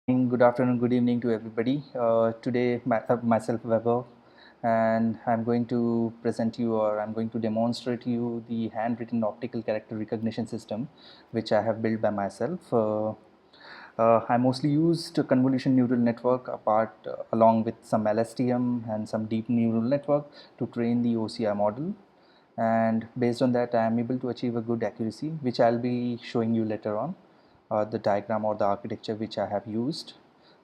Good afternoon, good evening to everybody. Today, myself Weber, and I'm going to present you, or I'm going to demonstrate you the handwritten optical character recognition system, which I have built by myself. I mostly used a convolution neural network apart along with some LSTM and some deep neural network to train the OCR model. And based on that, I am able to achieve a good accuracy, which I'll be showing you later on, the diagram or the architecture which I have used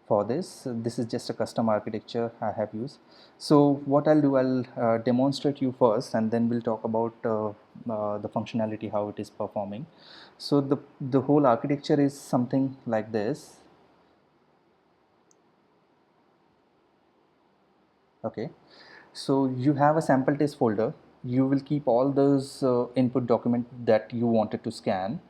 for this. This is just a custom architecture I have used. So what I'll do, I'll demonstrate you first, and then we'll talk about the functionality, how it is performing. So the whole architecture is something like this. Okay, so you have a sample test folder. You will keep all those input document that you wanted to scan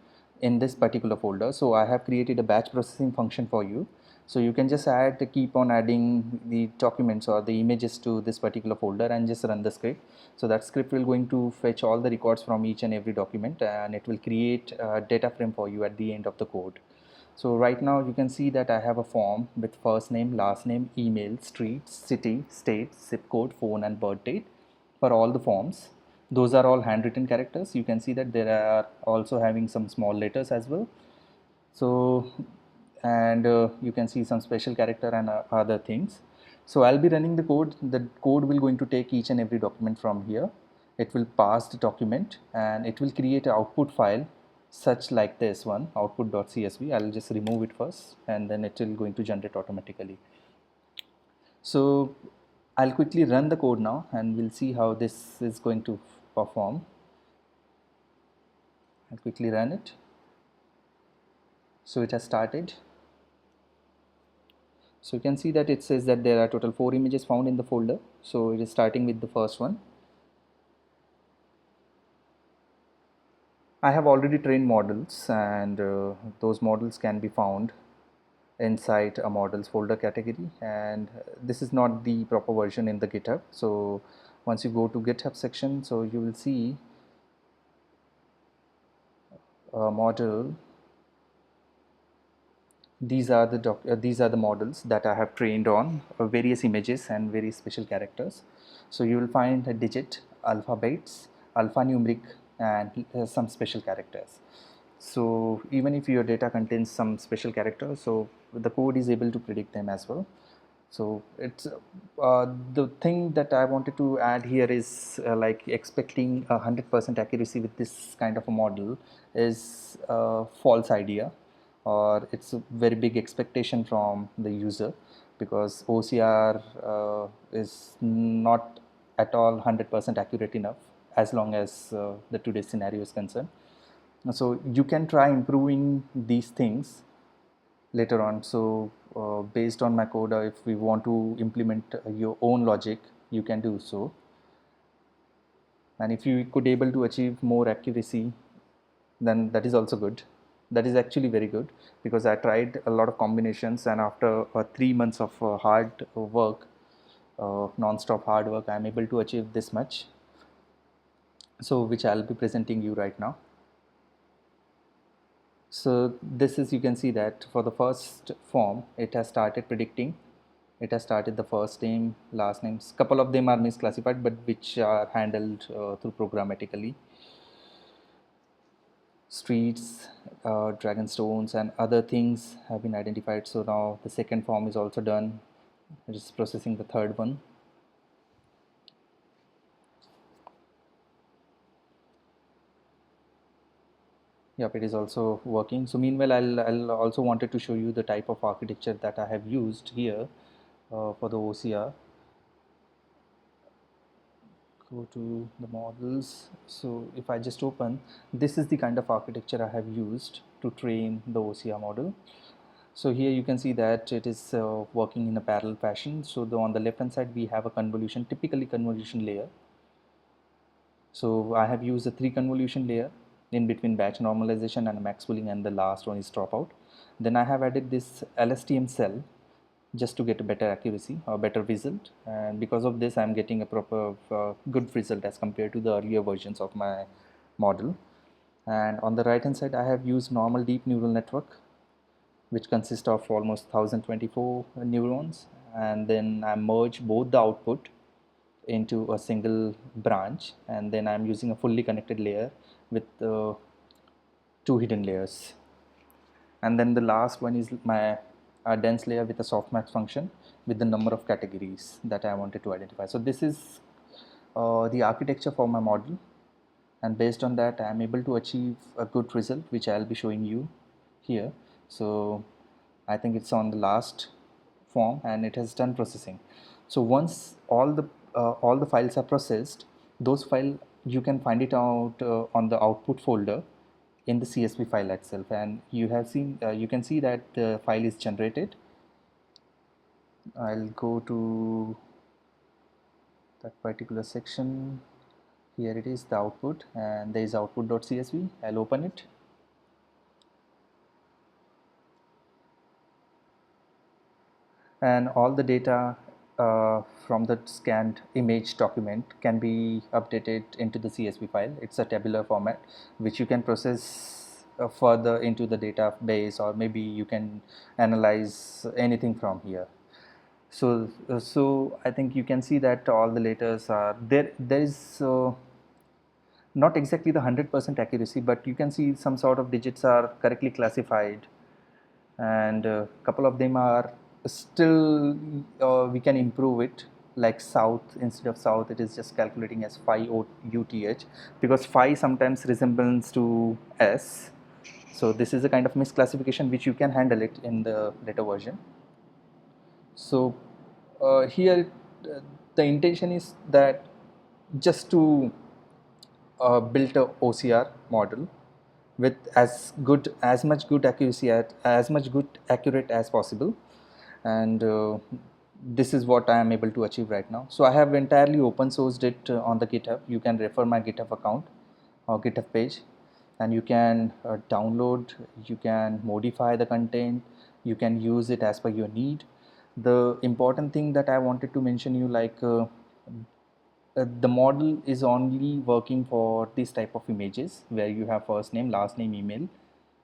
in this particular folder. So I have created a batch processing function for you. So you can just keep on adding the documents or the images to this particular folder and just run the script. So that script will going to fetch all the records from each and every document, and it will create a data frame for you at the end of the code. So right now you can see that I have a form with first name, last name, email, street, city, state, zip code, phone and birth date for all the forms. Those are all handwritten characters. You can see that there are also having some small letters as well. So, and you can see some special character and other things. So I'll be running the code. The code will going to take each and every document from here. It will pass the document and it will create an output file such like this one, output.csv. I'll just remove it first and then it will going to generate automatically. So I'll quickly run the code now and we'll see how this is going to perform. I'll quickly run it. So it has started. So you can see that it says that there are total 4 images found in the folder. So it is starting with the first one. I have already trained models, and those models can be found inside a models folder category, and this is not the proper version in the GitHub. So once you go to GitHub section, so you will see a model. These are the models that I have trained on various images and very special characters. So you will find a digit, alphabets, alphanumeric, and some special characters. So even if your data contains some special characters, so the code is able to predict them as well. So it's the thing that I wanted to add here is like expecting 100% accuracy with this kind of a model is a false idea, or it's a very big expectation from the user, because OCR is not at all 100% accurate enough as long as the today's scenario is concerned. So you can try improving these things later on. So based on my code, if we want to implement your own logic, you can do so. And if you could able to achieve more accuracy, then that is also good. That is actually very good, because I tried a lot of combinations, and after 3 months of hard work, non-stop hard work, I am able to achieve this much. So which I'll be presenting you right now. So this is, you can see that for the first form, it has started predicting. It has started the first name, last names. Couple of them are misclassified, but which are handled through programmatically. Streets, dragon stones, and other things have been identified. So now the second form is also done. It is processing the third one. Yep, it is also working. So meanwhile, I'll also wanted to show you the type of architecture that I have used here for the OCR. Go to the models. So if I just open, this is the kind of architecture I have used to train the OCR model. So here you can see that it is working in a parallel fashion. So on the left hand side we have a convolution, typically convolution layer. So I have used a 3 convolution layer in between batch normalization and max pooling, and the last one is dropout. Then I have added this LSTM cell just to get a better accuracy or better result, and because of this I'm getting a proper good result as compared to the earlier versions of my model. And on the right hand side I have used normal deep neural network which consists of almost 1024 neurons, and then I merge both the output into a single branch, and then I'm using a fully connected layer with two hidden layers. And then the last one is my dense layer with a softmax function with the number of categories that I wanted to identify. So this is the architecture for my model, and based on that I am able to achieve a good result, which I'll be showing you here. So I think it's on the last form and it has done processing. So once all the files are processed, those file you can find it out on the output folder in the CSV file itself, and you can see that the file is generated. I'll go to that particular section. Here it is, the output, and there is output.csv. I'll open it. And all the data from the scanned image document can be updated into the CSV file. It's a tabular format which you can process further into the database, or maybe you can analyze anything from here. So I think you can see that all the letters are there. There is not exactly the 100% accuracy, but you can see some sort of digits are correctly classified, and a couple of them are still we can improve it, like south, instead of south it is just calculating as phi uth, because phi sometimes resembles to s. So this is a kind of misclassification which you can handle it in the later version. So here the intention is that just to build a OCR model with as much good accuracy as much good accurate as possible, and this is what I am able to achieve right now. So I have entirely open sourced it on the GitHub. You can refer my GitHub account or GitHub page, and you can download, you can modify the content, you can use it as per your need. The important thing that I wanted to mention you, like the model is only working for this type of images where you have first name, last name, email,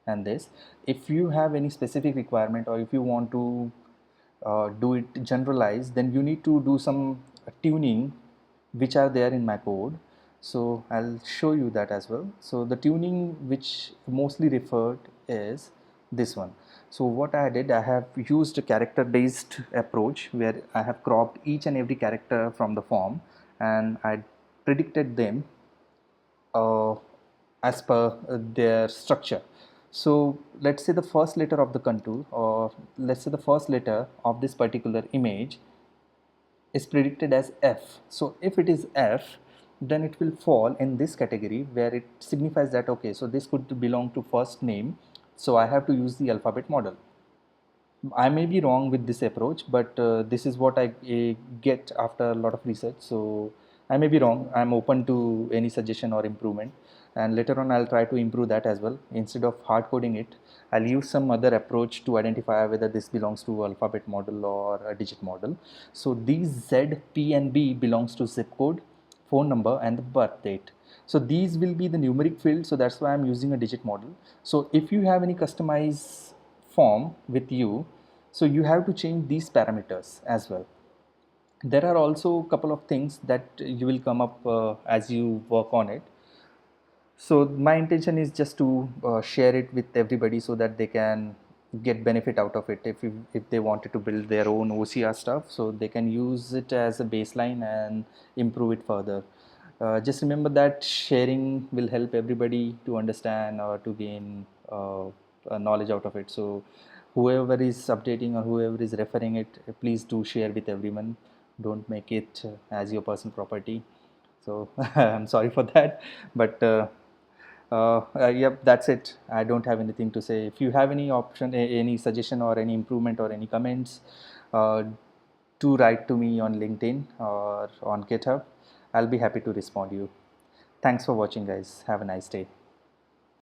and this. If you have any specific requirement, or if you want to do it generalized, then you need to do some tuning which are there in my code. So I'll show you that as well. So the tuning which mostly referred is this one. So what I did, I have used a character based approach where I have cropped each and every character from the form, and I predicted them as per their structure. So let's say the first letter of the contour, or let's say the first letter of this particular image is predicted as F. So if it is F, then it will fall in this category where it signifies that okay, so this could belong to first name, so I have to use the alphabet model. I may be wrong with this approach, but this is what I get after a lot of research. So I may be wrong. I'm open to any suggestion or improvement, and later on I'll try to improve that as well. Instead of hard coding it, I'll use some other approach to identify whether this belongs to alphabet model or a digit model. So these Z, P, and B belongs to zip code, phone number, and the birth date. So these will be the numeric field. So that's why I'm using a digit model. So if you have any customized form with you, so you have to change these parameters as well. There are also a couple of things that you will come up as you work on it. So my intention is just to share it with everybody so that they can get benefit out of it. If they wanted to build their own OCR stuff, so they can use it as a baseline and improve it further. Just remember that sharing will help everybody to understand or to gain knowledge out of it. So whoever is updating or whoever is referring it, please do share with everyone. Don't make it as your personal property. So I'm sorry for that, but yep, that's it. I don't have anything to say. If you have any option, any suggestion, or any improvement, or any comments, uh, do write to me on LinkedIn or on GitHub. I'll be happy to respond to you. Thanks for watching, guys. Have a nice day.